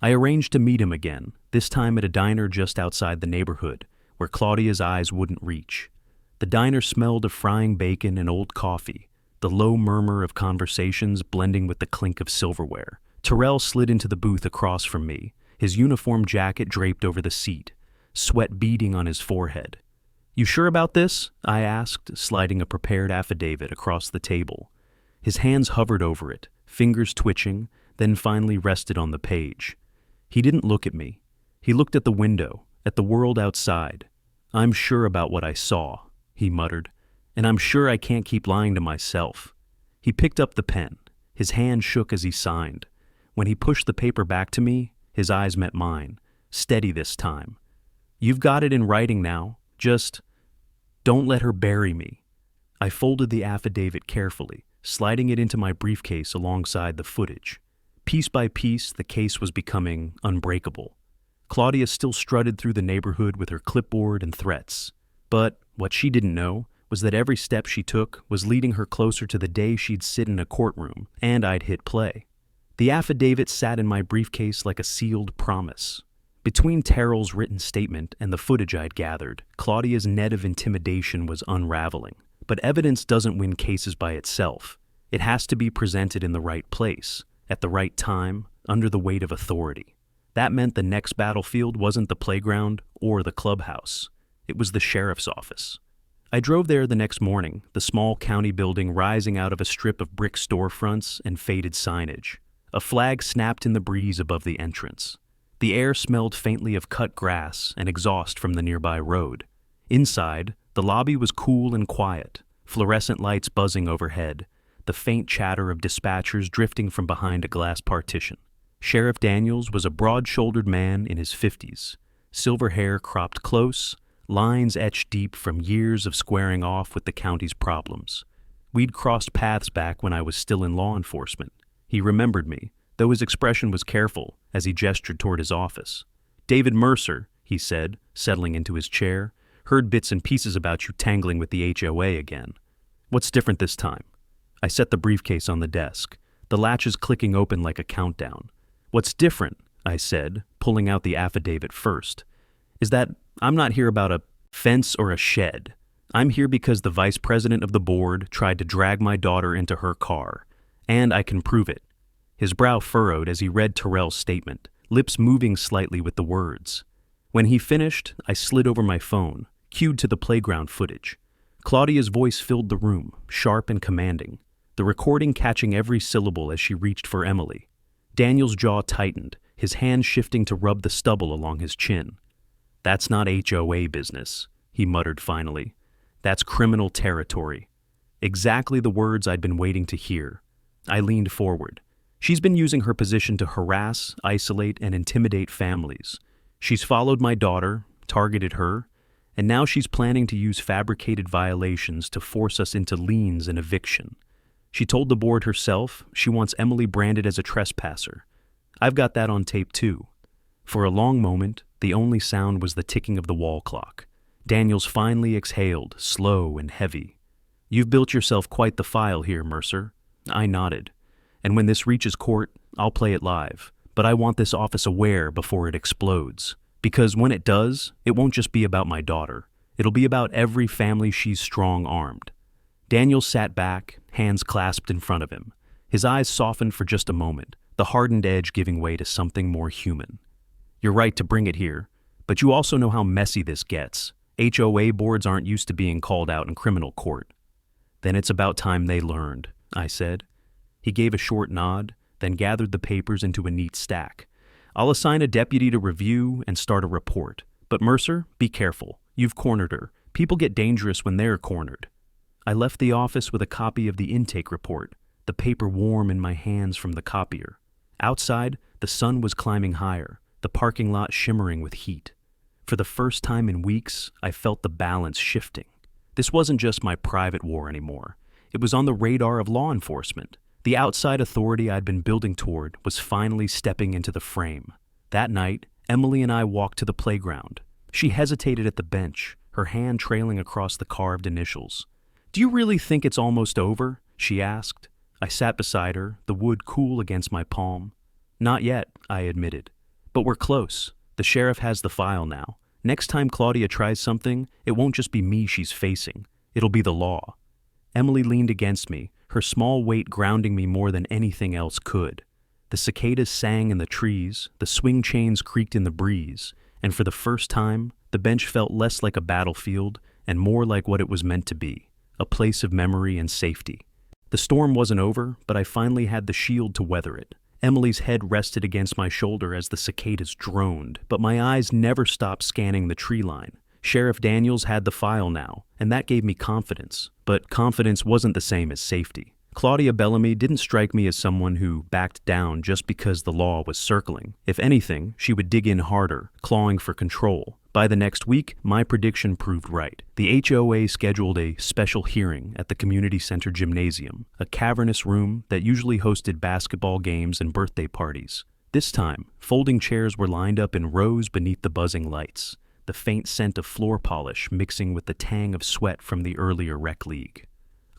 I arranged to meet him again, this time at a diner just outside the neighborhood, where Claudia's eyes wouldn't reach. The diner smelled of frying bacon and old coffee, the low murmur of conversations blending with the clink of silverware. Terrell slid into the booth across from me, his uniform jacket draped over the seat, sweat beading on his forehead. "You sure about this?" I asked, sliding a prepared affidavit across the table. His hands hovered over it, fingers twitching, then finally rested on the page. He didn't look at me. He looked at the window, at the world outside. "I'm sure about what I saw," he muttered, "and I'm sure I can't keep lying to myself." He picked up the pen. His hand shook as he signed. When he pushed the paper back to me, his eyes met mine, steady this time. "You've got it in writing now. Just don't let her bury me." I folded the affidavit carefully, sliding it into my briefcase alongside the footage. Piece by piece, the case was becoming unbreakable. Claudia still strutted through the neighborhood with her clipboard and threats. But what she didn't know was that every step she took was leading her closer to the day she'd sit in a courtroom and I'd hit play. The affidavit sat in my briefcase like a sealed promise. Between Terrell's written statement and the footage I'd gathered, Claudia's net of intimidation was unraveling. But evidence doesn't win cases by itself. It has to be presented in the right place, at the right time, under the weight of authority. That meant the next battlefield wasn't the playground or the clubhouse. It was the sheriff's office. I drove there the next morning, the small county building rising out of a strip of brick storefronts and faded signage. A flag snapped in the breeze above the entrance. The air smelled faintly of cut grass and exhaust from the nearby road. Inside, The lobby was cool and quiet, fluorescent lights buzzing overhead, the faint chatter of dispatchers drifting from behind a glass partition. Sheriff Daniels was a broad-shouldered man in his 50s, silver hair cropped close, lines etched deep from years of squaring off with the county's problems. We'd crossed paths back when I was still in law enforcement. He remembered me, though his expression was careful as he gestured toward his office. "David Mercer," he said, settling into his chair, "heard bits and pieces about you tangling with the HOA again. What's different this time?" I set the briefcase on the desk, the latches clicking open like a countdown. "What's different," I said, pulling out the affidavit first, "is that I'm not here about a fence or a shed. I'm here because the vice president of the board tried to drag my daughter into her car, and I can prove it." His brow furrowed as he read Terrell's statement, lips moving slightly with the words. When he finished, I slid over my phone, cued to the playground footage. Claudia's voice filled the room, sharp and commanding, the recording catching every syllable as she reached for Emily. Daniel's jaw tightened, his hand shifting to rub the stubble along his chin. "That's not HOA business," he muttered finally. "That's criminal territory." Exactly the words I'd been waiting to hear. I leaned forward. She's been using her position to harass, isolate, and intimidate families. She's followed my daughter, targeted her, and now she's planning to use fabricated violations to force us into liens and eviction. She told the board herself she wants Emily branded as a trespasser. I've got that on tape too. For a long moment, the only sound was the ticking of the wall clock. Daniels finally exhaled, slow and heavy. "You've built yourself quite the file here, Mercer." I nodded. "And when this reaches court, I'll play it live. But I want this office aware before it explodes. Because when it does, it won't just be about my daughter. It'll be about every family she's strong-armed." Daniel sat back, hands clasped in front of him. His eyes softened for just a moment, the hardened edge giving way to something more human. "You're right to bring it here, but you also know how messy this gets. HOA boards aren't used to being called out in criminal court." "Then it's about time they learned," I said. He gave a short nod, then gathered the papers into a neat stack. "I'll assign a deputy to review and start a report. But Mercer, be careful. You've cornered her. People get dangerous when they're cornered." I left the office with a copy of the intake report, the paper warm in my hands from the copier. Outside, the sun was climbing higher, the parking lot shimmering with heat. For the first time in weeks, I felt the balance shifting. This wasn't just my private war anymore. It was on the radar of law enforcement. The outside authority I'd been building toward was finally stepping into the frame. That night, Emily and I walked to the playground. She hesitated at the bench, her hand trailing across the carved initials. "Do you really think it's almost over?" she asked. I sat beside her, the wood cool against my palm. "Not yet," I admitted. "But we're close. The sheriff has the file now. Next time Claudia tries something, it won't just be me she's facing. It'll be the law." Emily leaned against me, her small weight grounding me more than anything else could. The cicadas sang in the trees, the swing chains creaked in the breeze, and for the first time, the bench felt less like a battlefield and more like what it was meant to be, a place of memory and safety. The storm wasn't over, but I finally had the shield to weather it. Emily's head rested against my shoulder as the cicadas droned, but my eyes never stopped scanning the tree line. Sheriff Daniels had the file now, and that gave me confidence. But confidence wasn't the same as safety. Claudia Bellamy didn't strike me as someone who backed down just because the law was circling. If anything, she would dig in harder, clawing for control. By the next week, my prediction proved right. The HOA scheduled a special hearing at the community center gymnasium, a cavernous room that usually hosted basketball games and birthday parties. This time, folding chairs were lined up in rows beneath the buzzing lights, the faint scent of floor polish mixing with the tang of sweat from the earlier rec league.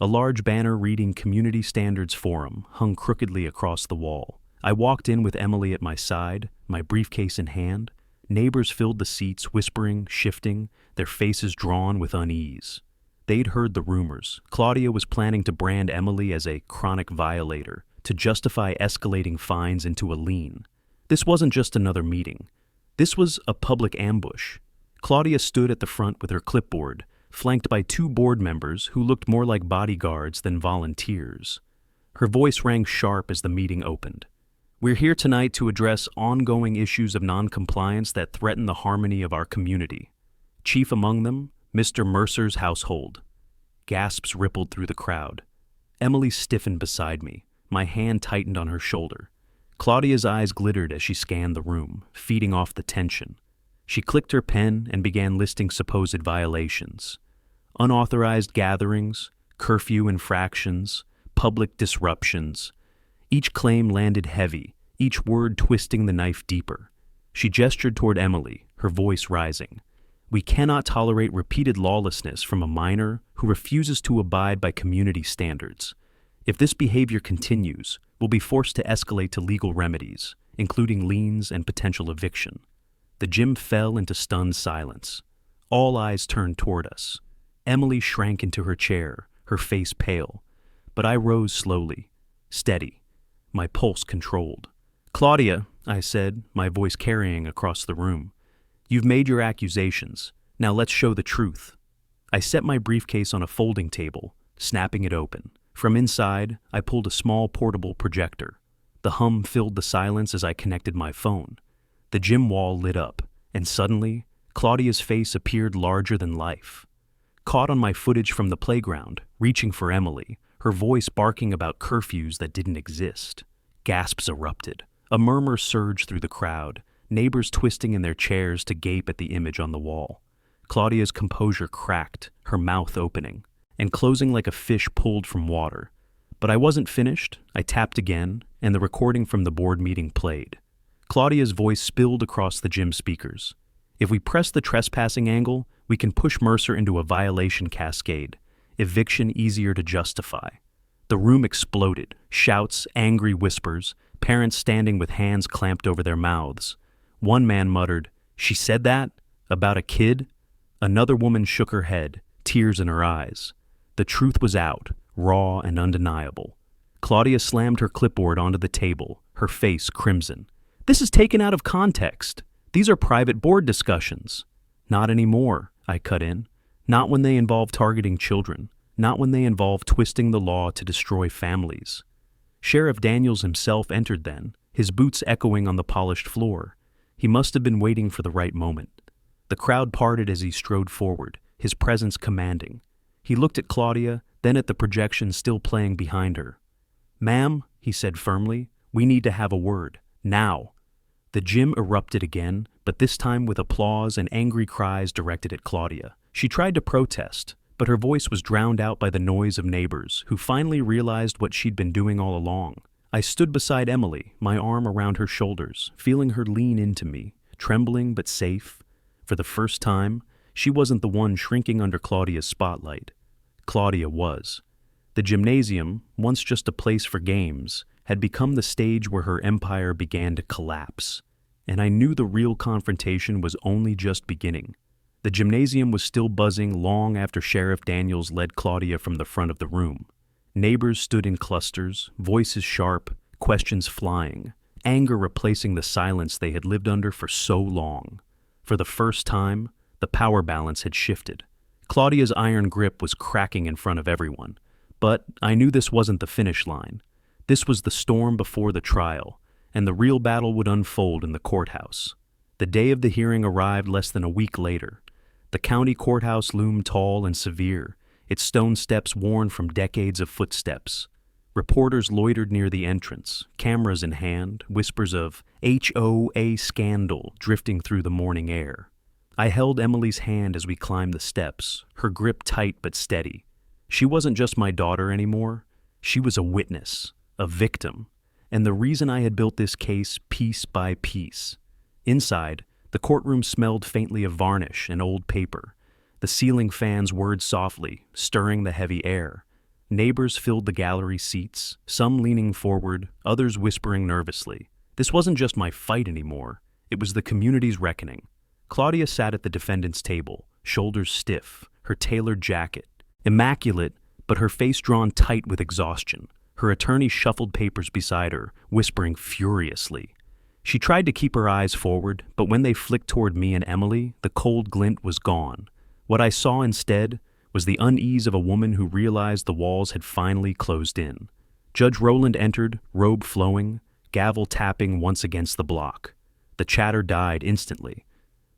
A large banner reading Community Standards Forum hung crookedly across the wall. I walked in with Emily at my side, my briefcase in hand. Neighbors filled the seats, whispering, shifting, their faces drawn with unease. They'd heard the rumors. Claudia was planning to brand Emily as a chronic violator, to justify escalating fines into a lien. This wasn't just another meeting. This was a public ambush. Claudia stood at the front with her clipboard, flanked by two board members who looked more like bodyguards than volunteers. Her voice rang sharp as the meeting opened. "We're here tonight to address ongoing issues of noncompliance that threaten the harmony of our community. Chief among them, Mr. Mercer's household. Gasps rippled through the crowd. Emily stiffened beside me. My hand tightened on her shoulder. Claudia's eyes glittered as she scanned the room, feeding off the tension. She clicked her pen and began listing supposed violations. Unauthorized gatherings, curfew infractions, public disruptions. Each claim landed heavy, each word twisting the knife deeper. She gestured toward Emily, her voice rising. We cannot tolerate repeated lawlessness from a minor who refuses to abide by community standards. If this behavior continues, we'll be forced to escalate to legal remedies, including liens and potential eviction. The gym fell into stunned silence. All eyes turned toward us. Emily shrank into her chair, her face pale. But I rose slowly, steady, my pulse controlled. Claudia, I said, my voice carrying across the room. You've made your accusations. Now let's show the truth. I set my briefcase on a folding table, snapping it open. From inside, I pulled a small portable projector. The hum filled the silence as I connected my phone. The gym wall lit up, and suddenly, Claudia's face appeared larger than life. Caught on my footage from the playground, reaching for Emily, her voice barking about curfews that didn't exist. Gasps erupted. A murmur surged through the crowd, neighbors twisting in their chairs to gape at the image on the wall. Claudia's composure cracked, her mouth opening, and closing like a fish pulled from water. But I wasn't finished. I tapped again, and the recording from the board meeting played. Claudia's voice spilled across the gym speakers. If we press the trespassing angle, we can push Mercer into a violation cascade, eviction easier to justify. The room exploded, shouts, angry whispers, parents standing with hands clamped over their mouths. One man muttered, "She said that? About a kid?" Another woman shook her head, tears in her eyes. The truth was out, raw and undeniable. Claudia slammed her clipboard onto the table, her face crimson. "This is taken out of context. These are private board discussions." "Not anymore," I cut in. "Not when they involve targeting children. Not when they involve twisting the law to destroy families." Sheriff Daniels himself entered then, his boots echoing on the polished floor. He must have been waiting for the right moment. The crowd parted as he strode forward, his presence commanding. He looked at Claudia, then at the projection still playing behind her. "Ma'am," he said firmly, "we need to have a word. Now." The gym erupted again, but this time with applause and angry cries directed at Claudia. She tried to protest, but her voice was drowned out by the noise of neighbors, who finally realized what she'd been doing all along. I stood beside Emily, my arm around her shoulders, feeling her lean into me, trembling but safe. For the first time, she wasn't the one shrinking under Claudia's spotlight. Claudia was. The gymnasium, once just a place for games, had become the stage where her empire began to collapse. And I knew the real confrontation was only just beginning. The gymnasium was still buzzing long after Sheriff Daniels led Claudia from the front of the room. Neighbors stood in clusters, voices sharp, questions flying, anger replacing the silence they had lived under for so long. For the first time, the power balance had shifted. Claudia's iron grip was cracking in front of everyone. But I knew this wasn't the finish line. This was the storm before the trial, and the real battle would unfold in the courthouse. The day of the hearing arrived less than a week later. The county courthouse loomed tall and severe, its stone steps worn from decades of footsteps. Reporters loitered near the entrance, cameras in hand, whispers of HOA scandal drifting through the morning air. I held Emily's hand as we climbed the steps, her grip tight but steady. She wasn't just my daughter anymore. She was a witness, a victim, and the reason I had built this case piece by piece. Inside, the courtroom smelled faintly of varnish and old paper. The ceiling fans whirred softly, stirring the heavy air. Neighbors filled the gallery seats, some leaning forward, others whispering nervously. This wasn't just my fight anymore. It was the community's reckoning. Claudia sat at the defendant's table, shoulders stiff, her tailored jacket, immaculate, but her face drawn tight with exhaustion. Her attorney shuffled papers beside her, whispering furiously. She tried to keep her eyes forward, but when they flicked toward me and Emily, the cold glint was gone. What I saw instead was the unease of a woman who realized the walls had finally closed in. Judge Rowland entered, robe flowing, gavel tapping once against the block. The chatter died instantly.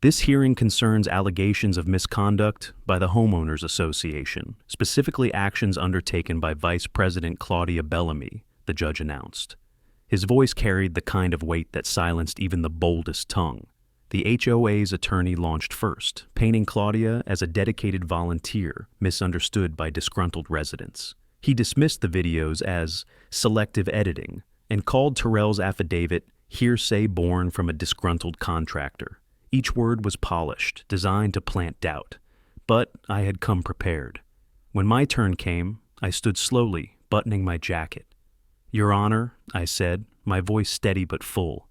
This hearing concerns allegations of misconduct by the Homeowners Association, specifically actions undertaken by Vice President Claudia Bellamy, the judge announced. His voice carried the kind of weight that silenced even the boldest tongue. The HOA's attorney launched first, painting Claudia as a dedicated volunteer misunderstood by disgruntled residents. He dismissed the videos as selective editing and called Terrell's affidavit hearsay born from a disgruntled contractor. Each word was polished, designed to plant doubt. But I had come prepared. When my turn came, I stood slowly, buttoning my jacket. "Your Honor," I said, my voice steady but full,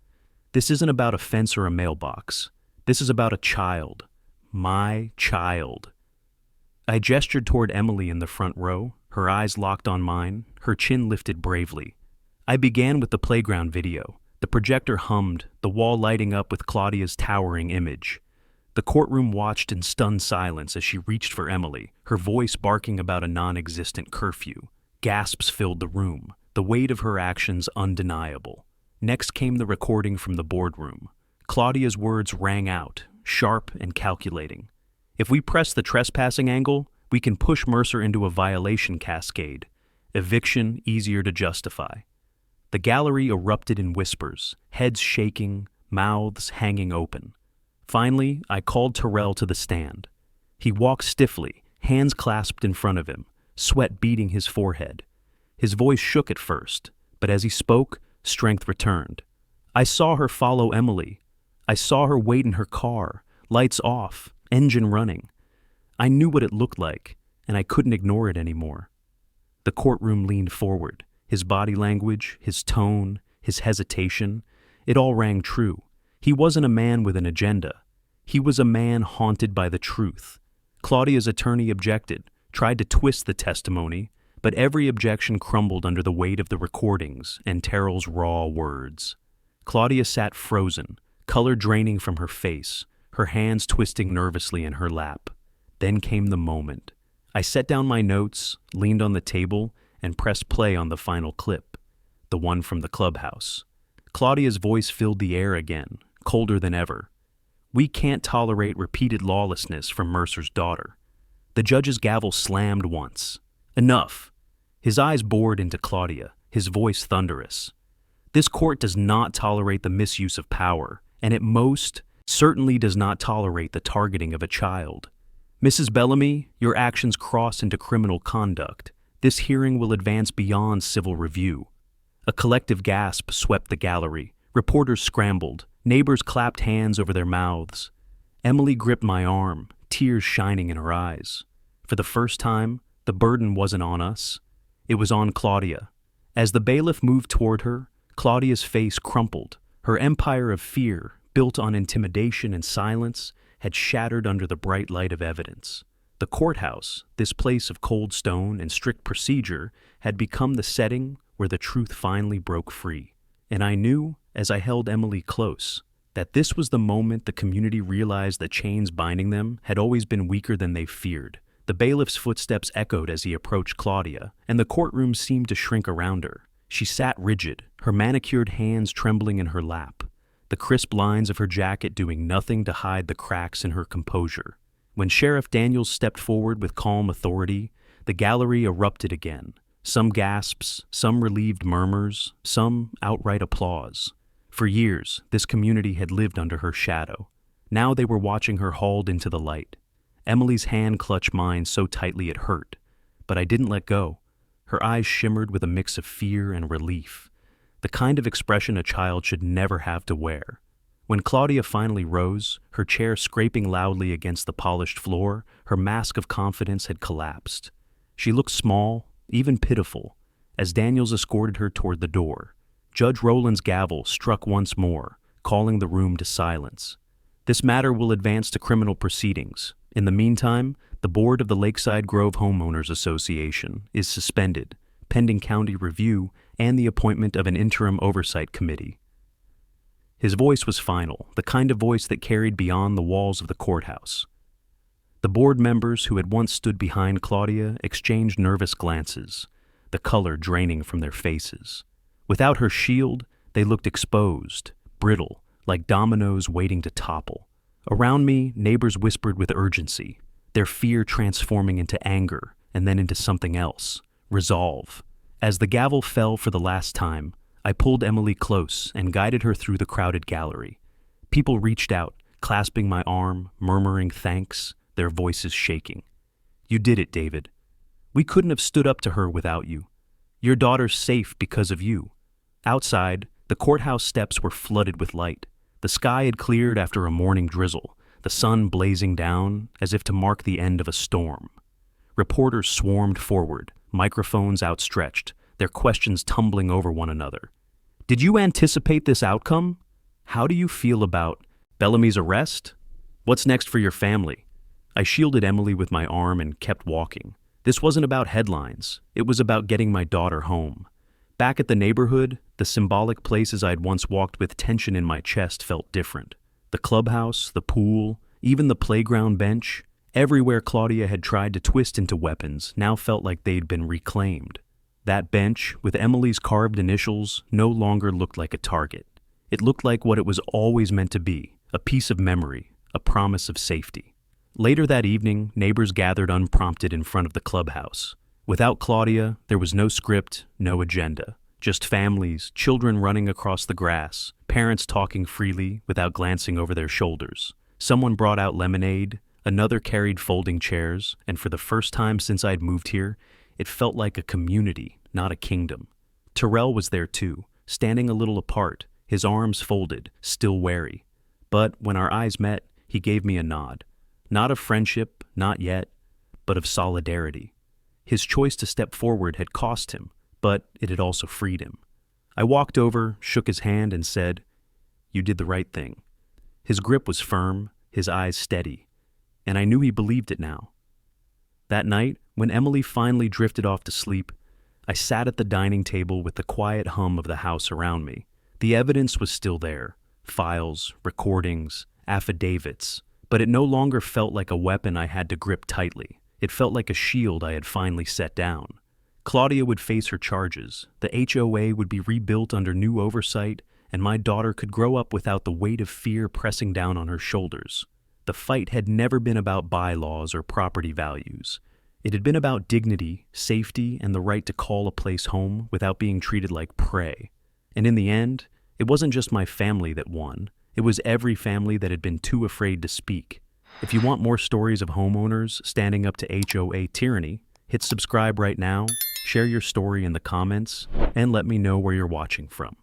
"this isn't about a fence or a mailbox. This is about a child. My child." I gestured toward Emily in the front row, her eyes locked on mine, her chin lifted bravely. I began with the playground video. The projector hummed, the wall lighting up with Claudia's towering image. The courtroom watched in stunned silence as she reached for Emily, her voice barking about a non-existent curfew. Gasps filled the room, the weight of her actions undeniable. Next came the recording from the boardroom. Claudia's words rang out, sharp and calculating. "If we press the trespassing angle, we can push Mercer into a violation cascade. Eviction easier to justify." The gallery erupted in whispers, heads shaking, mouths hanging open. Finally, I called Terrell to the stand. He walked stiffly, hands clasped in front of him, sweat beading his forehead. His voice shook at first, but as he spoke, strength returned. I saw her follow Emily. I saw her wait in her car, lights off, engine running. I knew what it looked like, and I couldn't ignore it anymore. The courtroom leaned forward. His body language, his tone, his hesitation, it all rang true. He wasn't a man with an agenda. He was a man haunted by the truth. Claudia's attorney objected, tried to twist the testimony, but every objection crumbled under the weight of the recordings and Terrell's raw words. Claudia sat frozen, color draining from her face, her hands twisting nervously in her lap. Then came the moment. I set down my notes, leaned on the table, and pressed play on the final clip, the one from the clubhouse. Claudia's voice filled the air again, colder than ever. "We can't tolerate repeated lawlessness from Mercer's daughter." The judge's gavel slammed once. "Enough." His eyes bored into Claudia, his voice thunderous. "This court does not tolerate the misuse of power, and at most, certainly does not tolerate the targeting of a child. Mrs. Bellamy, your actions cross into criminal conduct. This hearing will advance beyond civil review." A collective gasp swept the gallery. Reporters scrambled. Neighbors clapped hands over their mouths. Emily gripped my arm, tears shining in her eyes. For the first time, the burden wasn't on us. It was on Claudia. As the bailiff moved toward her, Claudia's face crumpled. Her empire of fear, built on intimidation and silence, had shattered under the bright light of evidence. The courthouse, this place of cold stone and strict procedure, had become the setting where the truth finally broke free. And I knew, as I held Emily close, that this was the moment the community realized the chains binding them had always been weaker than they feared. The bailiff's footsteps echoed as he approached Claudia, and the courtroom seemed to shrink around her. She sat rigid, her manicured hands trembling in her lap, the crisp lines of her jacket doing nothing to hide the cracks in her composure. When Sheriff Daniels stepped forward with calm authority, the gallery erupted again. Some gasps, some relieved murmurs, some outright applause. For years, this community had lived under her shadow. Now they were watching her hauled into the light. Emily's hand clutched mine so tightly it hurt, but I didn't let go. Her eyes shimmered with a mix of fear and relief, the kind of expression a child should never have to wear. When Claudia finally rose, her chair scraping loudly against the polished floor, her mask of confidence had collapsed. She looked small, even pitiful, as Daniels escorted her toward the door. Judge Rowland's gavel struck once more, calling the room to silence. "This matter will advance to criminal proceedings. In the meantime, the board of the Lakeside Grove Homeowners Association is suspended, pending county review and the appointment of an interim oversight committee." His voice was final, the kind of voice that carried beyond the walls of the courthouse. The board members who had once stood behind Claudia exchanged nervous glances, the color draining from their faces. Without her shield, they looked exposed, brittle, like dominoes waiting to topple. Around me, neighbors whispered with urgency, their fear transforming into anger and then into something else, resolve. As the gavel fell for the last time, I pulled Emily close and guided her through the crowded gallery. People reached out, clasping my arm, murmuring thanks, their voices shaking. You did it, David. We couldn't have stood up to her without you. Your daughter's safe because of you. Outside, the courthouse steps were flooded with light. The sky had cleared after a morning drizzle, the sun blazing down as if to mark the end of a storm. Reporters swarmed forward, microphones outstretched, their questions tumbling over one another. Did you anticipate this outcome? How do you feel about Bellamy's arrest? What's next for your family? I shielded Emily with my arm and kept walking. This wasn't about headlines. It was about getting my daughter home. Back at the neighborhood, the symbolic places I'd once walked with tension in my chest felt different. The clubhouse, the pool, even the playground bench, everywhere Claudia had tried to twist into weapons now felt like they'd been reclaimed. That bench, with Emily's carved initials, no longer looked like a target. It looked like what it was always meant to be, a piece of memory, a promise of safety. Later that evening, neighbors gathered unprompted in front of the clubhouse. Without Claudia, there was no script, no agenda. Just families, children running across the grass, parents talking freely without glancing over their shoulders. Someone brought out lemonade, another carried folding chairs, and for the first time since I'd moved here, it felt like a community, not a kingdom. Terrell was there too, standing a little apart, his arms folded, still wary. But when our eyes met, he gave me a nod. Not of friendship, not yet, but of solidarity. His choice to step forward had cost him, but it had also freed him. I walked over, shook his hand, and said, "You did the right thing." His grip was firm, his eyes steady, and I knew he believed it now. That night, when Emily finally drifted off to sleep, I sat at the dining table with the quiet hum of the house around me. The evidence was still there, files, recordings, affidavits, but it no longer felt like a weapon I had to grip tightly. It felt like a shield I had finally set down. Claudia would face her charges, the HOA would be rebuilt under new oversight, and my daughter could grow up without the weight of fear pressing down on her shoulders. The fight had never been about bylaws or property values. It had been about dignity, safety, and the right to call a place home without being treated like prey. And in the end, it wasn't just my family that won. It was every family that had been too afraid to speak. If you want more stories of homeowners standing up to HOA tyranny, hit subscribe right now, share your story in the comments, and let me know where you're watching from.